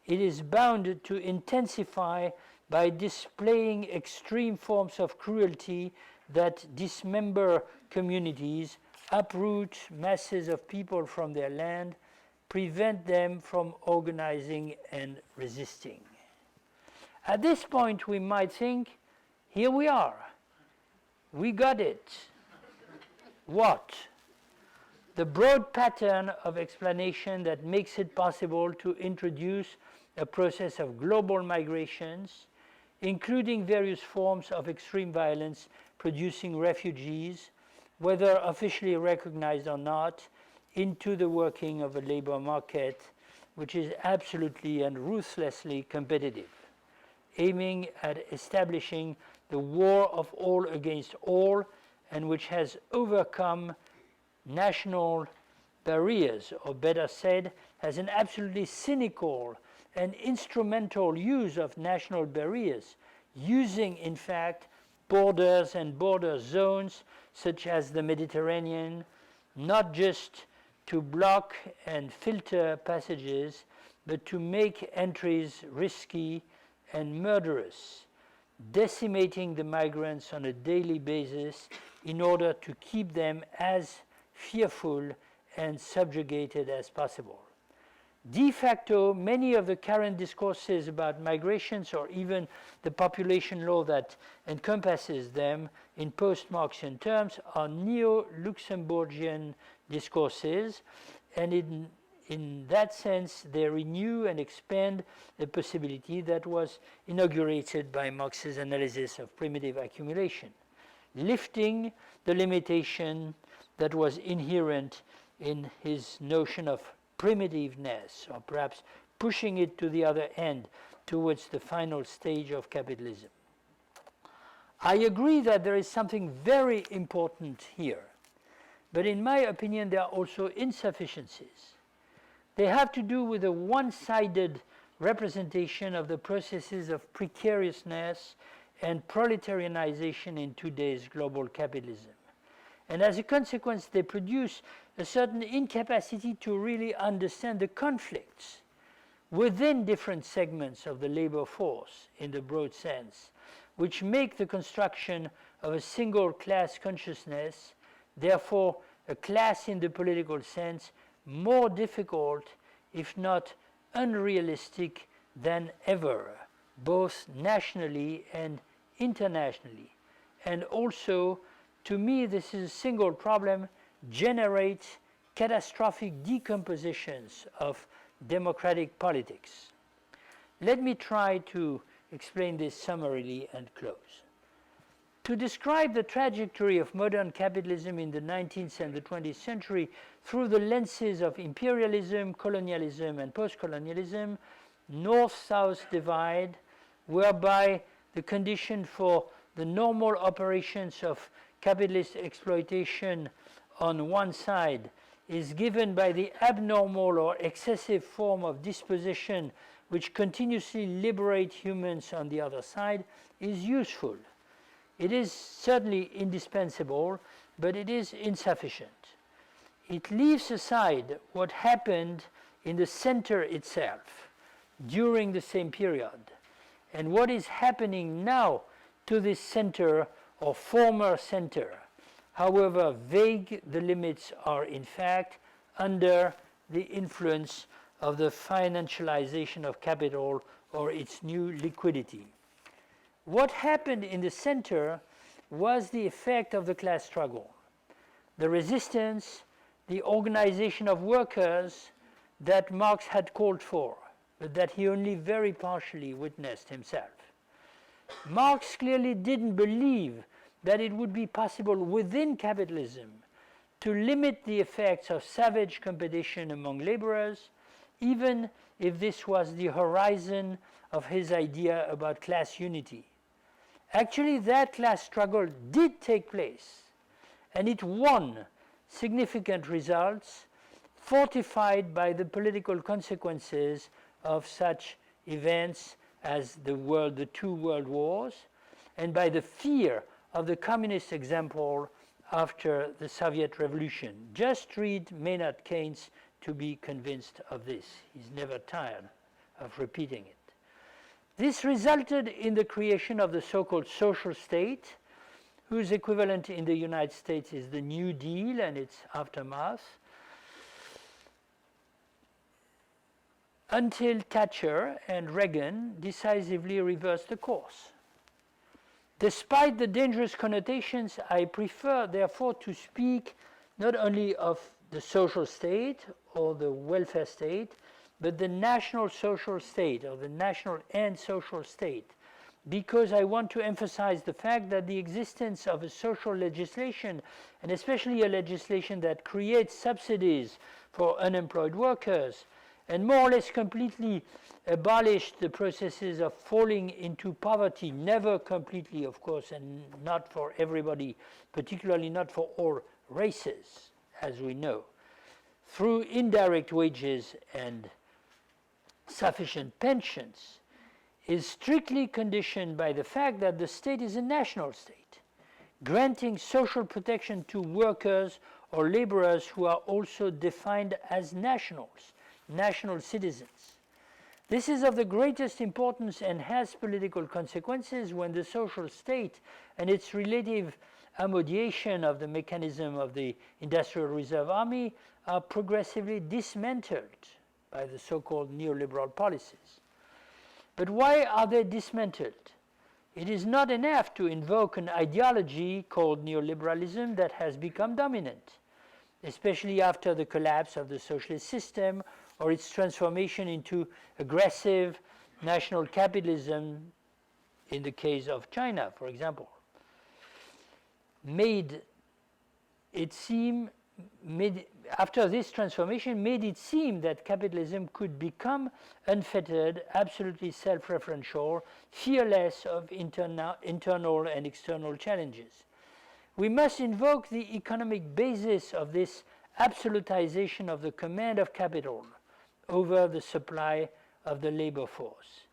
it is bound to intensify by displaying extreme forms of cruelty that dismember communities, uproot masses of people from their land, prevent them from organizing and resisting. At this point, we might think, here we are. We got it. What? The broad pattern of explanation that makes it possible to introduce a process of global migrations, including various forms of extreme violence producing refugees, whether officially recognized or not, into the working of a labor market which is absolutely and ruthlessly competitive, aiming at establishing the war of all against all, and which has overcome national barriers, or better said, has an absolutely cynical and instrumental use of national barriers, using, in fact, borders and border zones such as the Mediterranean, not just to block and filter passages, but to make entries risky and murderous, decimating the migrants on a daily basis in order to keep them as fearful and subjugated as possible. De facto, many of the current discourses about migrations, or even the population law that encompasses them in post-Marxian terms, are neo-Luxemburgian discourses, and in that sense they renew and expand a possibility that was inaugurated by Marx's analysis of primitive accumulation, lifting the limitation that was inherent in his notion of primitiveness, or perhaps pushing it to the other end towards the final stage of capitalism. I agree that there is something very important here, but in my opinion there are also insufficiencies. They have to do with a one-sided representation of the processes of precariousness and proletarianization in today's global capitalism. And as a consequence, they produce a certain incapacity to really understand the conflicts within different segments of the labor force in the broad sense, which make the construction of a single class consciousness, therefore a class in the political sense, more difficult, if not unrealistic, than ever, both nationally and internationally. And also, to me, this is a single problem, generates catastrophic decompositions of democratic politics. Let me try to explain this summarily and close. To describe the trajectory of modern capitalism in the 19th and the 20th century through the lenses of imperialism, colonialism, and post-colonialism, North-South Divide, whereby the condition for the normal operations of capitalist exploitation on one side is given by the abnormal or excessive form of disposition which continuously liberate humans on the other side, is useful. It is certainly indispensable, but it is insufficient. it leaves aside what happened in the center itself during the same period and what is happening now to this center or former center, however vague the limits are in fact, under the influence of the financialization of capital or its new liquidity. What happened in the center was the effect of the class struggle, the resistance, the organization of workers that Marx had called for, but that he only very partially witnessed himself. Marx clearly didn't believe that it would be possible within capitalism to limit the effects of savage competition among laborers, even if this was the horizon of his idea about class unity. Actually, that class struggle did take place, and it won significant results, fortified by the political consequences of such events as the two world wars, and by the fear of the communist example after the Soviet Revolution. Just read Maynard Keynes to be convinced of this. He's never tired of repeating it. This resulted in the creation of the so-called social state, whose equivalent in the United States is the New Deal and its aftermath, until Thatcher and Reagan decisively reversed the course. Despite the dangerous connotations, I prefer, therefore, to speak not only of the social state or the welfare state, but the national social state, or the national and social state, because I want to emphasize the fact that the existence of a social legislation, and especially a legislation that creates subsidies for unemployed workers, and more or less completely abolished the processes of falling into poverty, never completely, of course, and not for everybody, particularly not for all races, as we know, through indirect wages and sufficient pensions, is strictly conditioned by the fact that the state is a national state, granting social protection to workers or laborers who are also defined as nationals, national citizens. This is of the greatest importance and has political consequences when the social state and its relative amodiation of the mechanism of the Industrial Reserve Army are progressively dismantled by the so-called neoliberal policies. But why are they dismantled? It is not enough to invoke an ideology called neoliberalism that has become dominant, especially after the collapse of the socialist system or its transformation into aggressive national capitalism in the case of China, for example, after this transformation, made it seem that capitalism could become unfettered, absolutely self-referential, fearless of internal and external challenges. We must invoke the economic basis of this absolutization of the command of capital over the supply of the labor force.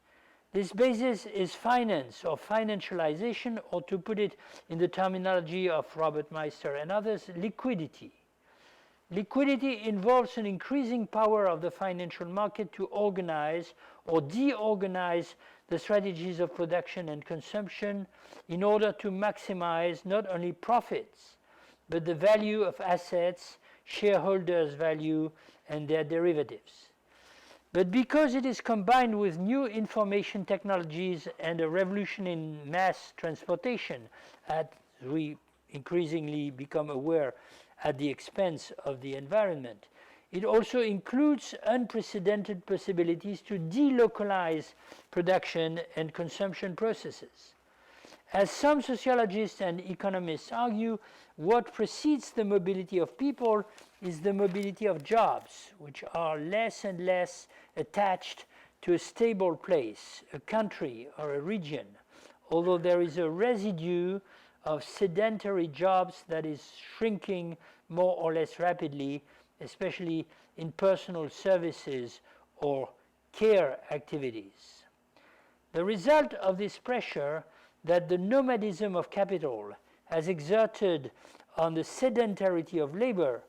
This basis is finance or financialization, or to put it in the terminology of Robert Meister and others, liquidity. Liquidity involves an increasing power of the financial market to organize or deorganize the strategies of production and consumption in order to maximize not only profits, but the value of assets, shareholders' value, and their derivatives. But because it is combined with new information technologies and a revolution in mass transportation, as we increasingly become aware at the expense of the environment, it also includes unprecedented possibilities to delocalize production and consumption processes. As some sociologists and economists argue, what precedes the mobility of people is the mobility of jobs, which are less and less attached to a stable place, a country or a region, although there is a residue of sedentary jobs that is shrinking more or less rapidly, especially in personal services or care activities. The result of this pressure that the nomadism of capital has exerted on the sedentarity of labor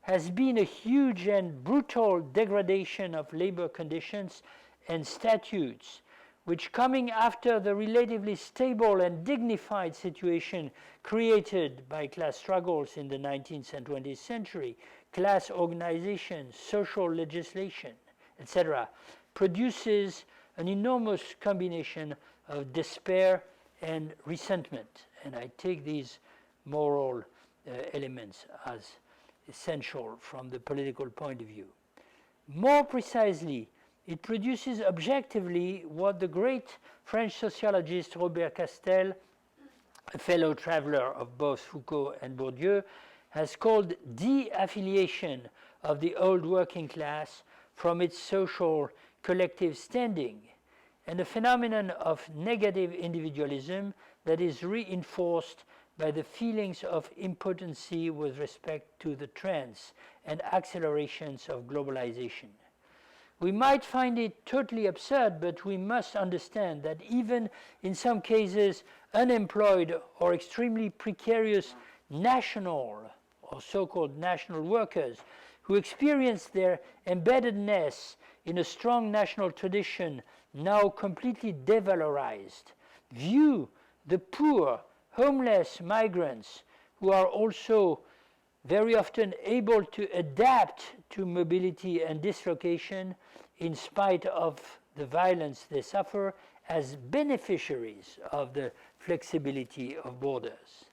has been a huge and brutal degradation of labor conditions and statutes, which, coming after the relatively stable and dignified situation created by class struggles in the 19th and 20th century, class organization, social legislation, etc., produces an enormous combination of despair and resentment. And I take these moral elements as essential from the political point of view. More precisely, it produces objectively what the great French sociologist Robert Castel, a fellow traveler of both Foucault and Bourdieu, has called de-affiliation of the old working class from its social collective standing, and a phenomenon of negative individualism that is reinforced by the feelings of impotency with respect to the trends and accelerations of globalization. We might find it totally absurd, but we must understand that even in some cases, unemployed or extremely precarious national or so-called national workers who experience their embeddedness in a strong national tradition, now completely devalorized, view the poor, homeless migrants who are also very often able to adapt to mobility and dislocation in spite of the violence they suffer as beneficiaries of the flexibility of borders.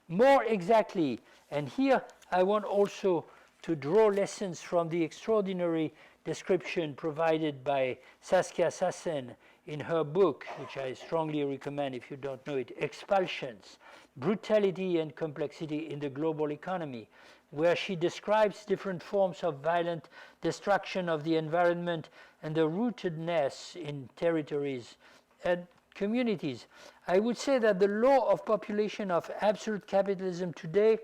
More exactly, and here I want also to draw lessons from the extraordinary description provided by Saskia Sassen in her book, which I strongly recommend if you don't know it, Expulsions, Brutality and Complexity in the Global Economy, where she describes different forms of violent destruction of the environment and the rootedness in territories and communities. I would say that the law of population of absolute capitalism today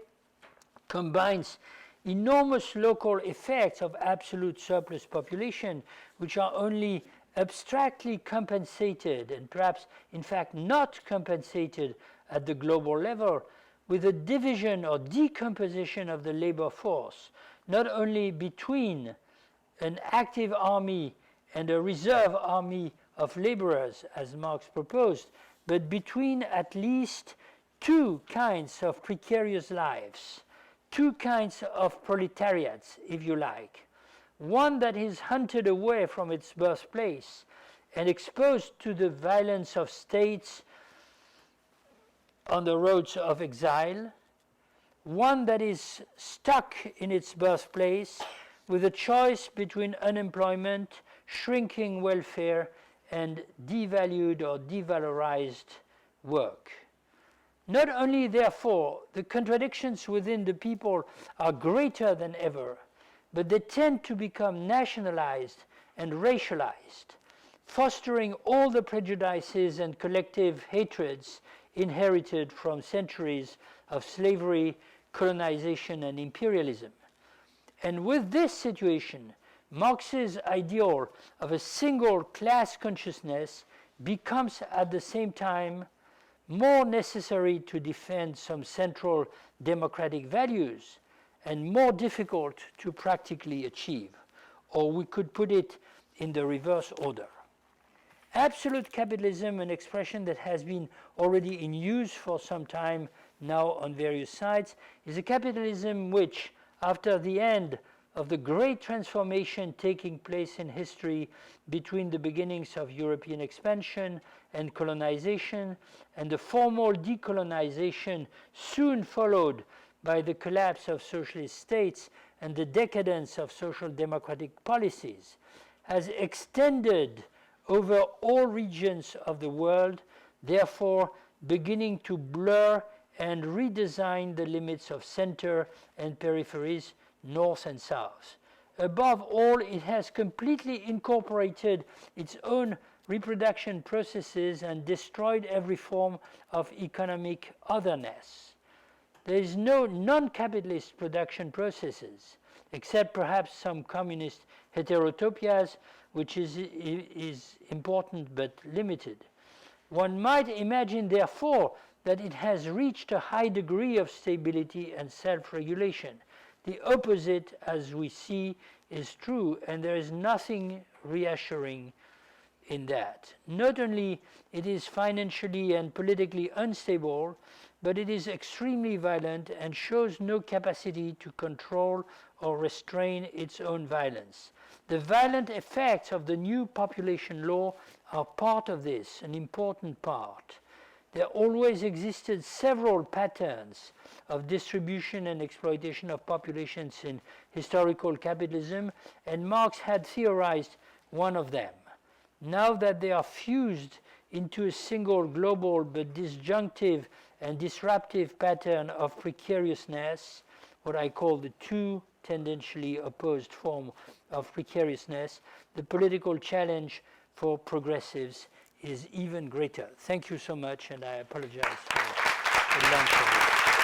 combines enormous local effects of absolute surplus population, which are only abstractly compensated and perhaps in fact not compensated at the global level, with a division or decomposition of the labor force, not only between an active army and a reserve army of laborers, as Marx proposed, but between at least two kinds of precarious lives, two kinds of proletariats, if you like. One that is hunted away from its birthplace and exposed to the violence of states on the roads of exile, one that is stuck in its birthplace with a choice between unemployment, shrinking welfare, and devalued or devalorized work. Not only, therefore, the contradictions within the people are greater than ever, but they tend to become nationalized and racialized, fostering all the prejudices and collective hatreds inherited from centuries of slavery, colonization, and imperialism. And with this situation, Marx's ideal of a single class consciousness becomes at the same time more necessary to defend some central democratic values and more difficult to practically achieve. Or we could put it in the reverse order. Absolute capitalism, an expression that has been already in use for some time now on various sides, is a capitalism which, after the end of the great transformation taking place in history between the beginnings of European expansion and colonization and the formal decolonization soon followed by the collapse of socialist states and the decadence of social democratic policies, has extended over all regions of the world, therefore beginning to blur and redesign the limits of center and peripheries, north and south. Above all, it has completely incorporated its own reproduction processes and destroyed every form of economic otherness. There is no non-capitalist production processes, except perhaps some communist heterotopias, which is important but limited. One might imagine, therefore, that it has reached a high degree of stability and self-regulation. The opposite, as we see, is true, and there is nothing reassuring in that. Not only it is financially and politically unstable, but it is extremely violent and shows no capacity to control or restrain its own violence. The violent effects of the new population law are part of this, an important part. There always existed several patterns of distribution and exploitation of populations in historical capitalism, and Marx had theorized one of them. Now that they are fused into a single global but disjunctive and disruptive pattern of precariousness, what I call the two tendentially opposed form of precariousness, the political challenge for progressives is even greater. Thank you so much, and I apologize for the length of it.